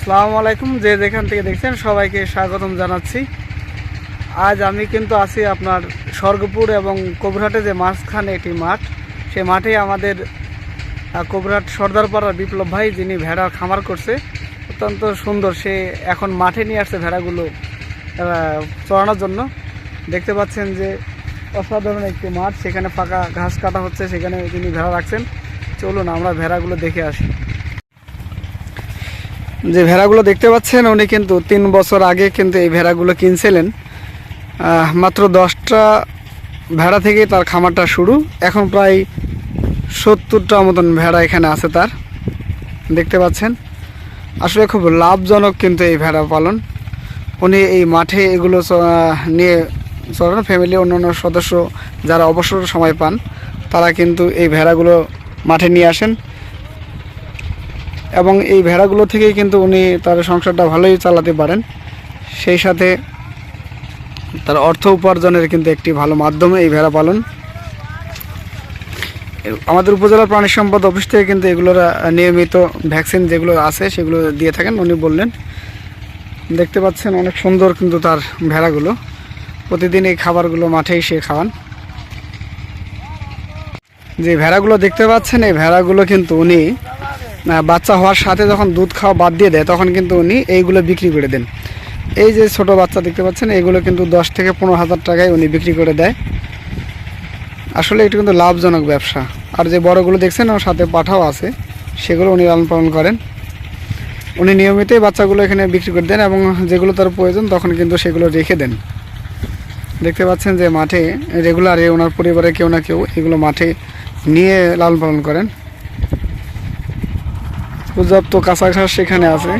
আসসালামু আলাইকুম। যে যেখান থেকে দেখছেন সবাইকে স্বাগতম জানাচ্ছি। আজ আমি কিন্তু আছি আপনার স্বর্গপুর এবং কবুরহাটে যে মাঝখানে একটি মাঠ, সেই মাঠে আমাদের কবুরহাট সর্দারপাড়ার বিপ্লব ভাই, যিনি ভেড়ার খামার করছে, অত্যন্ত সুন্দর। সে এখন মাঠে নিয়ে আসছে ভেড়াগুলো চড়ানোর জন্য। দেখতে পাচ্ছেন যে অসাধারণ একটি মাঠ, সেখানে ফাঁকা ঘাস কাটা হচ্ছে, সেখানে তিনি ভেড়া রাখছেন। চলুন আমরা ভেড়াগুলো দেখে আসি। যে ভেড়াগুলো দেখতে পাচ্ছেন, উনি কিন্তু 3 বছর আগে কিন্তু এই ভেড়াগুলো কিনছিলেন। মাত্র 10টা ভেড়া থেকে তার খামারটা শুরু। এখন প্রায় 70টা মতন ভেড়া এখানে আছে তার। দেখতে পাচ্ছেন আসলে খুব লাভজনক কিন্তু এই ভেড়া পালন। উনি এই মাঠে এগুলো নিয়ে চলেন। ফ্যামিলি অন্যান্য সদস্য যারা অবসর সময় পান, তারা কিন্তু এই ভেড়াগুলো মাঠে নিয়ে আসেন এবং এই ভেড়াগুলো থেকেই কিন্তু উনি তার সংসারটা ভালোই চালাতে পারেন। সেই সাথে তার অর্থ উপার্জনের কিন্তু একটি ভালো মাধ্যমে এই ভেড়া পালন। আমাদের উপজেলা প্রাণী সম্পদ অফিস থেকে কিন্তু এগুলোর নিয়মিত ভ্যাকসিন যেগুলো আছে সেগুলো দিয়ে থাকেন, উনি বললেন। দেখতে পাচ্ছেন অনেক সুন্দর কিন্তু তার ভেড়াগুলো। প্রতিদিন এই খাবারগুলো মাঠেই সে খাওয়ান। যে ভেড়াগুলো দেখতে পাচ্ছেন, এই ভেড়াগুলো কিন্তু উনি বাচ্চা হওয়ার সাথে যখন দুধ খাওয়া বাদ দিয়ে দেয়, তখন কিন্তু উনি এইগুলো বিক্রি করে দেন। এই যে ছোট বাচ্চা দেখতে পাচ্ছেন, এগুলো কিন্তু 10 থেকে 15,000 টাকায় উনি বিক্রি করে দেয়। আসলে এটা কিন্তু লাভজনক ব্যবসা। আর যে বড়গুলো দেখছেন, ওর সাথে পাঠাও আছে, সেগুলো উনি লালন পালন করেন। উনি নিয়মিতই বাচ্চাগুলো এখানে বিক্রি করে দেন এবং যেগুলো তার প্রয়োজন তখন কিন্তু সেগুলো রেখে দেন। দেখতে পাচ্ছেন যে মাঠে রেগুলারে ওনার পরিবারের কেউ না কেউ এগুলো মাঠে নিয়ে লালন পালন করেন। পর্যাপ্ত কাঁচা ঘাস সেখানে আছে।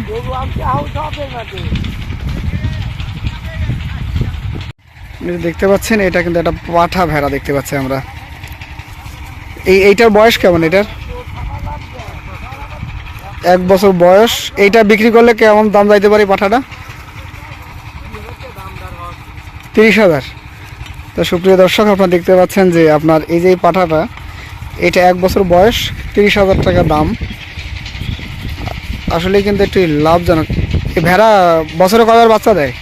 দেখতে পাচ্ছেন এটা কিন্তু একটা পাঠা ভেড়া দেখতে পাচ্ছি আমরা। এইটার বয়স কেমন? এটার 1 বছর বয়স। এইটা বিক্রি করলে কেমন দাম যাইতে পারে পাঠাটা? 30,000। তো সুপ্রিয় দর্শক, আপনারা দেখতে পাচ্ছেন যে আপনার এই যে পাঠাটা, এটা 1 বছর বয়স, 30,000 টাকা দাম। আসলে কিন্তু একটু লাভজনক। এই ভেড়া বছরে কয়বার বাচ্চা দেয়?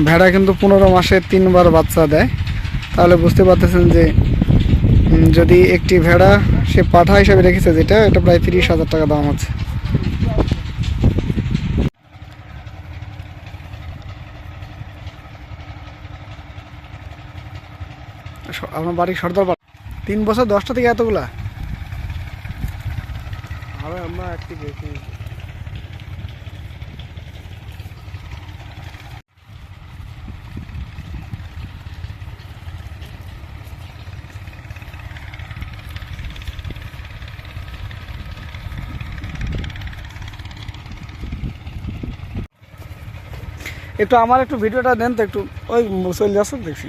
ভেড়া কিন্তু 15 মাসে 3বার বাচ্চা দেয়। তাহলে বুঝতে পারতেছেন যে যদি একটি ভেড়া সে পাঠা হিসাবে রেখেছে, যেটা এটা প্রায় 30,000 টাকা দাম আছে। আপনার বাড়ি সর্দারপাড়া। 3 বছর 10টা থেকে এতগুলা? আমরা একটু বেশি। একটু আমার একটু ভিডিওটা দেন তো, একটু ওই চলে যাচ্ছে দেখছি।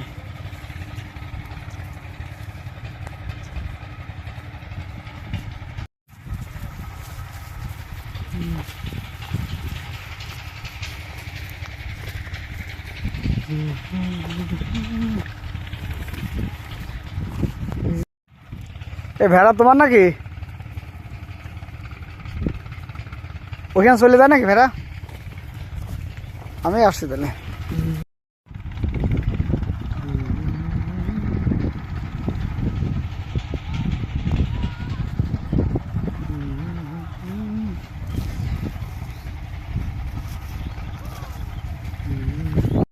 এই ভেড়া তোমার নাকি? ওখানে চলে যায় নাকি ভেড়া? আমি আসছি তাহলে।